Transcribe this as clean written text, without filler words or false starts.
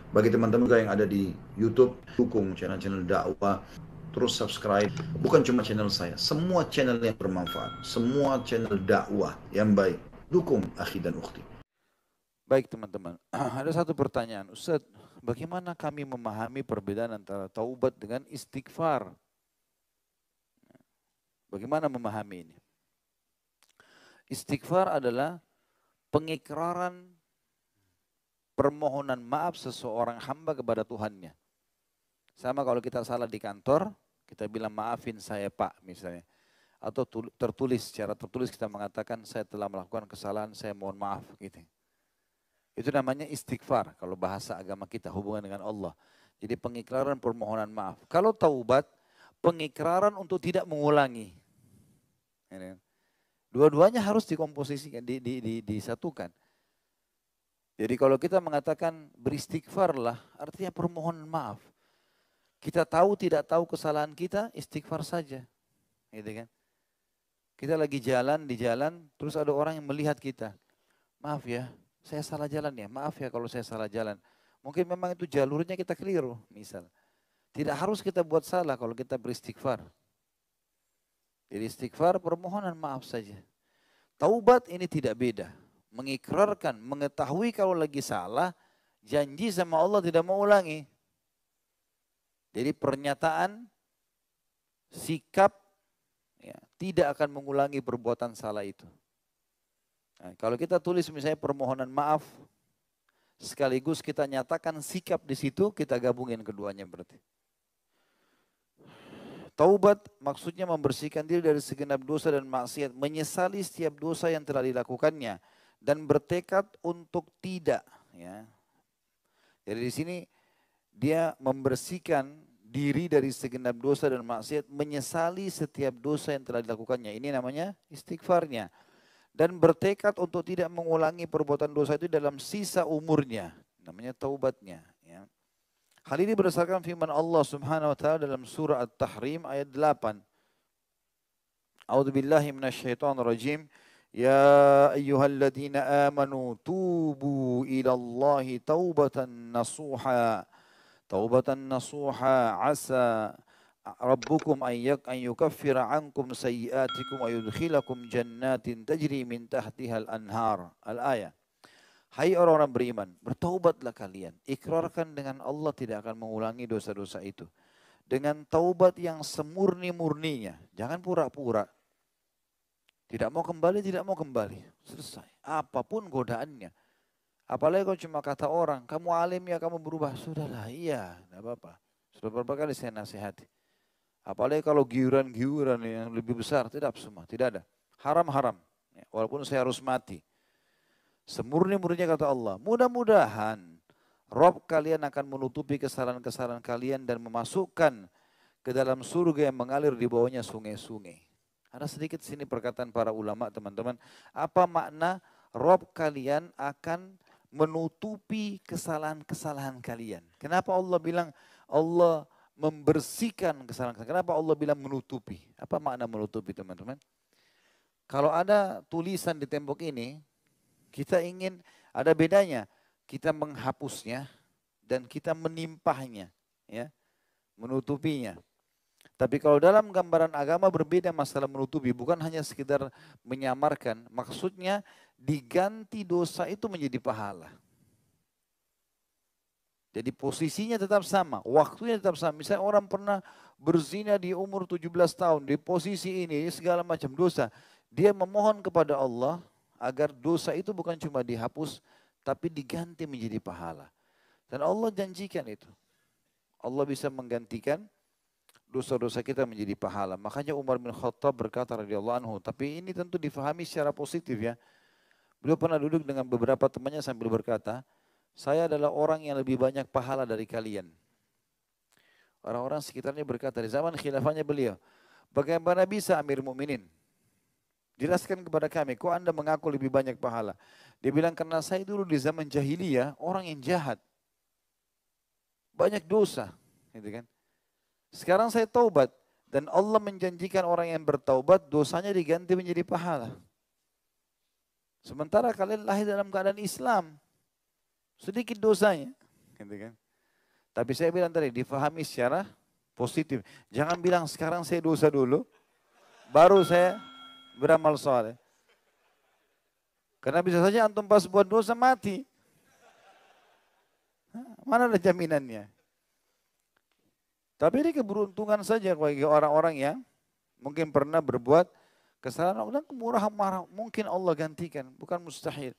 Bagi teman-teman juga yang ada di YouTube, dukung channel-channel dakwah, terus subscribe. Bukan cuma channel saya, semua channel yang bermanfaat, semua channel dakwah yang baik. Dukung akhi dan ukhti. Baik teman-teman, ada satu pertanyaan. Ustaz, bagaimana kami memahami perbedaan antara taubat dengan istighfar? Bagaimana memahami ini? Istighfar adalah pengikraran permohonan maaf seseorang hamba kepada Tuhannya. Sama kalau kita salah di kantor, kita bilang maafin saya Pak misalnya. Atau tertulis, secara tertulis kita mengatakan saya telah melakukan kesalahan, saya mohon maaf gitu. Itu namanya istighfar kalau bahasa agama kita hubungan dengan Allah. Jadi pengikraran permohonan maaf. Kalau taubat, pengikraran untuk tidak mengulangi. Dua-duanya harus dikomposisikan, disatukan. Jadi kalau kita mengatakan beristighfarlah, artinya permohonan maaf. Kita tahu tidak tahu kesalahan kita, istighfar saja. Gitu kan? Kita lagi jalan di jalan, terus ada orang yang melihat kita. Maaf ya, saya salah jalan ya. Maaf ya kalau saya salah jalan. Mungkin memang itu jalurnya kita keliru, misal. Tidak harus kita buat salah kalau kita beristighfar. Jadi istighfar permohonan maaf saja. Taubat ini tidak beda. Mengikrarkan, mengetahui kalau lagi salah, janji sama Allah tidak mau ulangi. Jadi pernyataan, sikap, ya, tidak akan mengulangi perbuatan salah itu. Nah, kalau kita tulis misalnya permohonan maaf, sekaligus kita nyatakan sikap di situ, kita gabungin keduanya berarti. Taubat maksudnya membersihkan diri dari segenap dosa dan maksiat, menyesali setiap dosa yang telah dilakukannya dan bertekad untuk tidak. Ya. Jadi di sini dia membersihkan diri dari segenap dosa dan maksiat, menyesali setiap dosa yang telah dilakukannya. Ini namanya istighfarnya. Dan bertekad untuk tidak mengulangi perbuatan dosa itu dalam sisa umurnya. Namanya taubatnya. Ya. Hal ini berdasarkan firman Allah Subhanahu wa taala dalam surah At-Tahrim ayat 8. A'udzu billahi minasyaitonir rajim. Ya ayyuhalladzina amanu tubu ilallahi taubatan nasuha. Taubatan nasuha asa rabbukum an yukaffira ankum sayyiatikum wa yudkhilakum jannatin tajri min tahtihal anhar. Al-ayah. Hai orang-orang beriman, bertaubatlah kalian. Ikrarkan dengan Allah tidak akan mengulangi dosa-dosa itu. Dengan taubat yang semurni-murninya. Jangan pura-pura. Tidak mau kembali, tidak mau kembali. Selesai. Apapun godaannya. Apalagi kalau cuma kata orang, kamu alim ya kamu berubah. Sudahlah, iya, tidak apa-apa. Sudah berapa kali saya nasihati. Apalagi kalau giuran-giuran yang lebih besar, tidak semua, tidak ada. Haram-haram. Walaupun saya harus mati. Semurni-murninya kata Allah, mudah-mudahan Rob kalian akan menutupi kesalahan-kesalahan kalian dan memasukkan ke dalam surga yang mengalir di bawahnya sungai-sungai. Ada sedikit sini perkataan para ulama teman-teman. Apa makna Rob kalian akan menutupi kesalahan-kesalahan kalian? Kenapa Allah bilang Allah membersihkan kesalahan-kesalahan? Kenapa Allah bilang menutupi? Apa makna menutupi teman-teman? Kalau ada tulisan di tembok ini, kita ingin ada bedanya. Kita menghapusnya dan kita menimpahnya, ya, menutupinya. Tapi kalau dalam gambaran agama berbeda masalah menutupi, bukan hanya sekedar menyamarkan. Maksudnya diganti dosa itu menjadi pahala. Jadi posisinya tetap sama, waktunya tetap sama. Misalnya orang pernah berzina di umur 17 tahun, di posisi ini segala macam dosa. Dia memohon kepada Allah agar dosa itu bukan cuma dihapus, tapi diganti menjadi pahala. Dan Allah janjikan itu. Allah bisa menggantikan dosa-dosa kita menjadi pahala. Makanya Umar bin Khattab berkata radhiyallahu anhu, tapi ini tentu difahami secara positif ya. Beliau pernah duduk dengan beberapa temannya sambil berkata, saya adalah orang yang lebih banyak pahala dari kalian. Orang-orang sekitarnya berkata, di zaman khilafahnya beliau, bagaimana bisa Amir Mukminin? Jelaskan kepada kami, kok Anda mengaku lebih banyak pahala? Dia bilang, karena saya dulu di zaman jahiliyah, orang yang jahat. Banyak dosa. Gitu kan? Sekarang saya taubat. Dan Allah menjanjikan orang yang bertaubat, dosanya diganti menjadi pahala. Sementara kalian lahir dalam keadaan Islam. Sedikit dosanya. Gitu kan. Tapi saya bilang tadi, difahami secara positif. Jangan bilang sekarang saya dosa dulu, baru saya beramal soleh. Karena bisa saja antum pas buat dosa mati. Mana ada jaminannya? Tapi ini keberuntungan saja bagi orang-orang yang mungkin pernah berbuat kesalahan. Dan kemurahan marah, mungkin Allah gantikan, bukan mustahil.